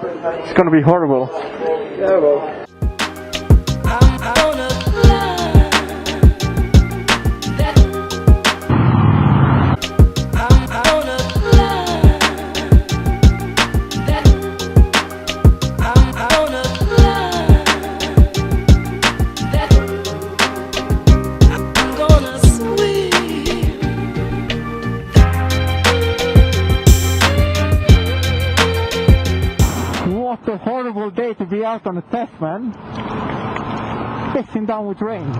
It's gonna be horrible. Yeah, well. What a horrible day to be out on a test, man. Pissing down with rain.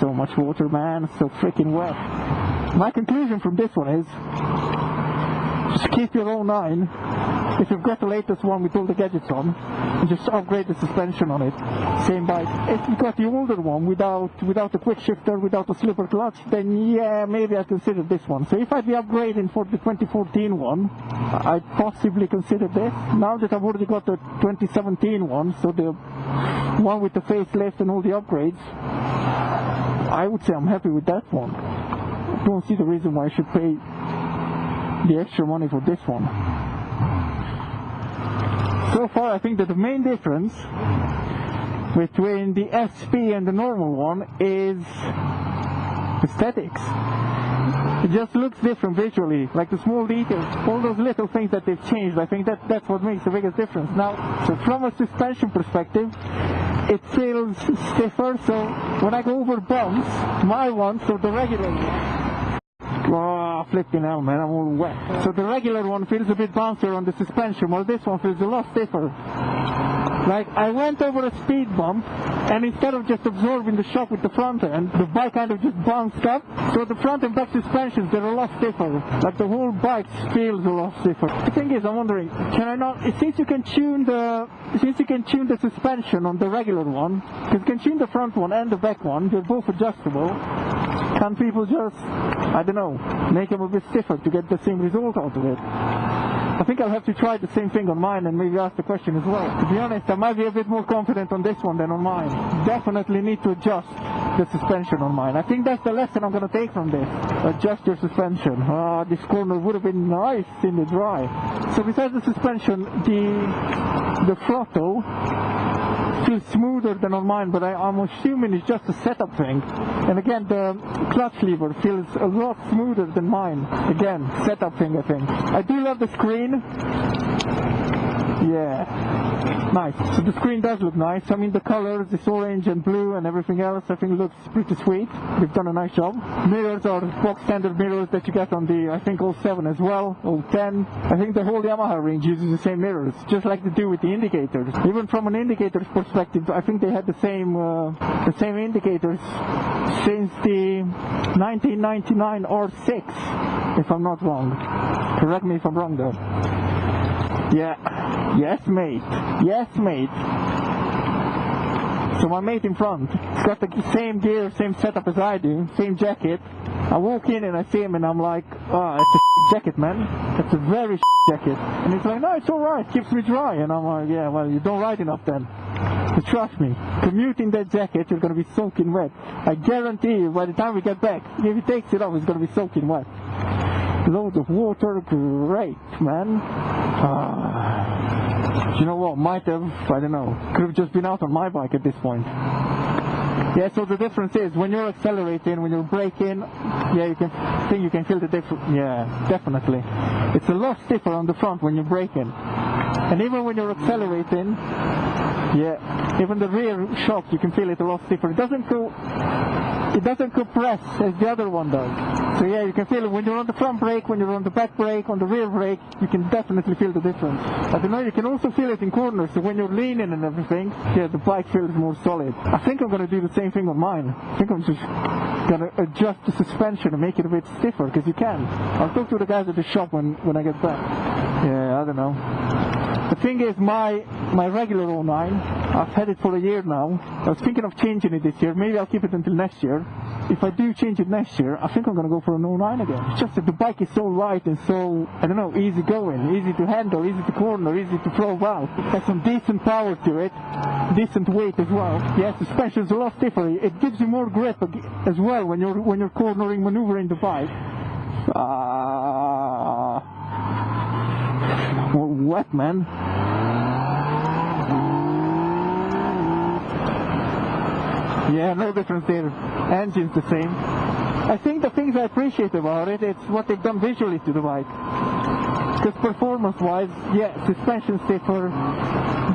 So much water, man. So freaking wet. My conclusion from this one is just keep your own 09. If you've got the latest one with all the gadgets on, and just upgrade the suspension on it. Same bike. If you've got the older one without the quick shifter, without the slipper clutch, then yeah, maybe I'd consider this one. So if I'd be upgrading for the 2014 one, I'd possibly consider this. Now that I've already got the 2017 one, so the one with the facelift and all the upgrades, I would say I'm happy with that one. I don't see the reason why I should pay the extra money for this one. So far I think that the main difference between the SP and the normal one is aesthetics. It just looks different visually, like the small details, all those little things that they've changed. I think that's what makes the biggest difference. Now, so from a suspension perspective, it feels stiffer, so when I go over bumps, my one, so the regular one, oh, flipping hell, man, I'm all wet. So the regular one feels a bit bouncier on the suspension, while this one feels a lot stiffer. Like, I went over a speed bump, and instead of just absorbing the shock with the front end, the bike kind of just bounced up. So the front and back suspensions, they're a lot stiffer. Like, the whole bike feels a lot stiffer. The thing is, I'm wondering, can I not, since you can tune the suspension on the regular one, because you can tune the front one and the back one, they're both adjustable, can people just, I don't know, make them a bit stiffer to get the same result out of it? I think I'll have to try the same thing on mine and maybe ask the question as well. To be honest, I might be a bit more confident on this one than on mine. Definitely need to adjust the suspension on mine. I think that's the lesson I'm going to take from this. Adjust your suspension. This corner would have been nice in the dry. So besides the suspension, the throttle feels smoother than on mine, but I'm assuming it's just a setup thing. And again, the clutch lever feels a lot smoother than mine. Again, setup thing, I think. I do love the screen. Yeah, nice. So the screen does look nice. I mean, the colors, this orange and blue and everything else, I think looks pretty sweet. They've done a nice job. Mirrors are box standard mirrors that you get on the, I think, 07 as well, 010. I think the whole Yamaha range uses the same mirrors, just like they do with the indicators. Even from an indicator's perspective, I think they had the same indicators since the 1999 R6, if I'm not wrong. Correct me if I'm wrong though. Yeah, yes mate, yes mate. So my mate in front, he's got the same gear, same setup as I do, same jacket. I walk in and I see him and I'm like, oh, it's a jacket, man. It's a very jacket. And he's like, no, it's alright, keeps me dry. And I'm like, yeah, well, you don't ride enough then. But trust me, commute in that jacket, you're going to be soaking wet. I guarantee you, by the time we get back, if he takes it off, it's going to be soaking wet. Loads of water, great, man. You know what, might have, I don't know, could have just been out on my bike at this point. Yeah, so the difference is, when you're accelerating, when you're braking, yeah, you can feel the difference. Yeah, definitely. It's a lot stiffer on the front when you're braking. And even when you're accelerating, yeah, even the rear shock, you can feel it a lot stiffer. It doesn't compress as the other one does. So yeah, you can feel it when you're on the front brake, when you're on the back brake, on the rear brake, you can definitely feel the difference. I don't know, you can also feel it in corners, so when you're leaning and everything, yeah, the bike feels more solid. I think I'm going to do the same thing on mine. I think I'm just going to adjust the suspension and make it a bit stiffer, because you can. I'll talk to the guys at the shop when I get back. Yeah, I don't know. The thing is, my regular 09, I've had it for a year now. I was thinking of changing it this year. Maybe I'll keep it until next year. If I do change it next year, I think I'm going to go for an 09 again. It's just that the bike is so light and so, I don't know, easy going, easy to handle, easy to corner, easy to throw about. It has some decent power to it, decent weight as well. Yeah, suspension's a lot stiffer. It gives you more grip as well when you're cornering, maneuvering the bike. wet, man. Yeah, no difference there. Engine's the same. I think the things I appreciate about it, it's what they've done visually to the bike. Because performance-wise, yeah, suspension's stiffer,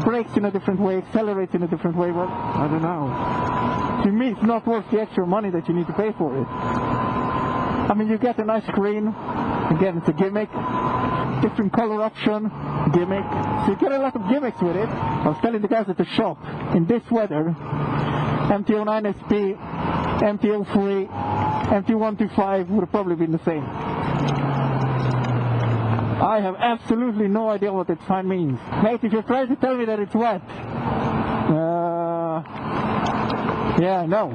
brakes in a different way, accelerates in a different way, but I don't know. To me, it's not worth the extra money that you need to pay for it. I mean, you get a nice screen. Again, it's a gimmick. Different color option, gimmick. So you get a lot of gimmicks with it. I was telling the guys at the shop, in this weather, MT09 SP, MT03, MT125 would have probably been the same. I have absolutely no idea what that sign means. Mate, if you're trying to tell me that it's wet, yeah, no.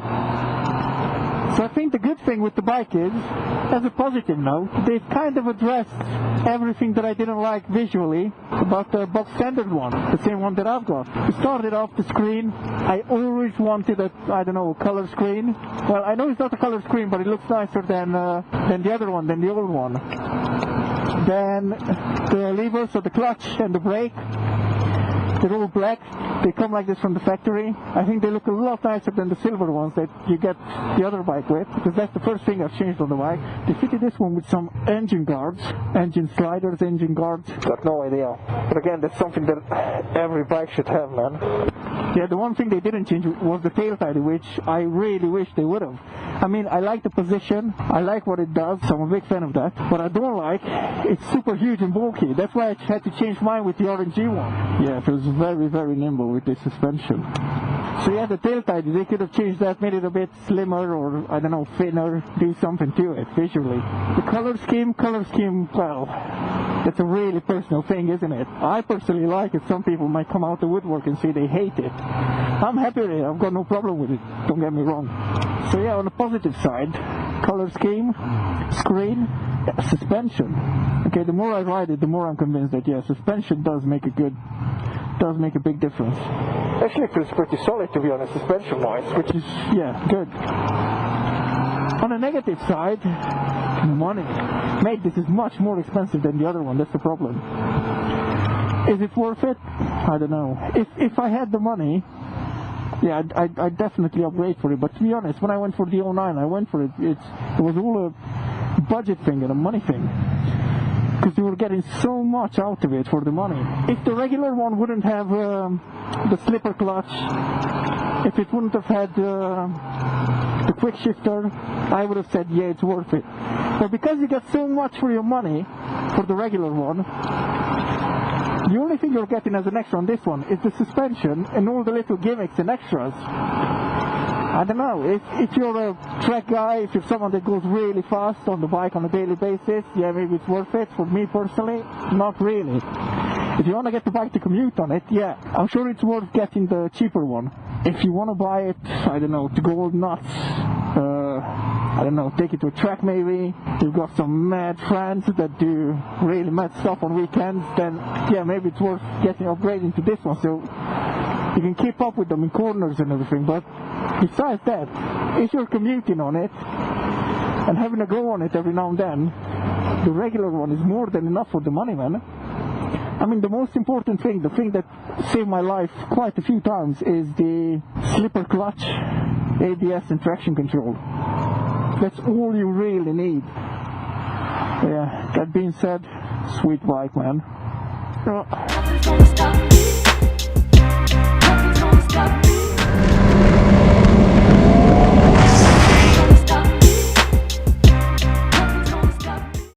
So I think the good thing with the bike is, as a positive note, they've kind of addressed everything that I didn't like visually about the box standard one, the same one that I've got. We started off the screen. I always wanted a, I don't know, a color screen. Well, I know it's not a color screen, but it looks nicer than the other one, than the old one. Then the levers of the clutch and the brake, they're all black. They come like this from the factory. I think they look a lot nicer than the silver ones that you get the other bike with, because that's the first thing I've changed on the bike. They fitted this one with some engine guards, engine sliders, engine guards. Got no idea. But again, that's something that every bike should have, man. Yeah, the one thing they didn't change was the tail tidy, which I really wish they would have. I mean, I like the position, I like what it does, so I'm a big fan of that. What I don't like, it's super huge and bulky. That's why I had to change mine with the RNG one. Yeah, it feels very, very nimble with this suspension. So yeah, the tail tidy, they could have changed that, made it a bit slimmer or, I don't know, thinner, do something to it visually. The color scheme, well, that's a really personal thing, isn't it? I personally like it. Some people might come out the woodwork and say they hate it. I'm happy with it. I've got no problem with it. Don't get me wrong. So yeah, on the positive side, color scheme, screen, suspension. Okay, the more I ride it, the more I'm convinced that yeah, suspension does make a big difference. Actually, it feels pretty solid, to be honest, suspension-wise, which is yeah, good. On the negative side, money. Mate, this is much more expensive than the other one. That's the problem. Is it worth it? I don't know. If I had the money, yeah, I'd definitely upgrade for it. But to be honest, when I went for the 09, I went for it. It was all a budget thing and a money thing, because you were getting so much out of it for the money. If the regular one wouldn't have the slipper clutch, if it wouldn't have had the quick shifter, I would have said yeah, it's worth it. But because you get so much for your money for the regular one, the only thing you're getting as an extra on this one is the suspension and all the little gimmicks and extras. I don't know, if you're a track guy, if you're someone that goes really fast on the bike on a daily basis, yeah, maybe it's worth it. For me personally, not really. If you want to get the bike to commute on it, yeah, I'm sure it's worth getting the cheaper one. If you want to buy it, I don't know, to go all nuts, I don't know, take it to a track maybe, you've got some mad friends that do really mad stuff on weekends, then yeah, maybe it's worth upgrading to this one, so you can keep up with them in corners and everything. But besides that, if you're commuting on it and having a go on it every now and then, the regular one is more than enough for the money, man. I mean, the most important thing, the thing that saved my life quite a few times, is the slipper clutch, ABS and traction control. That's all you really need. Yeah, that being said, sweet bike, man.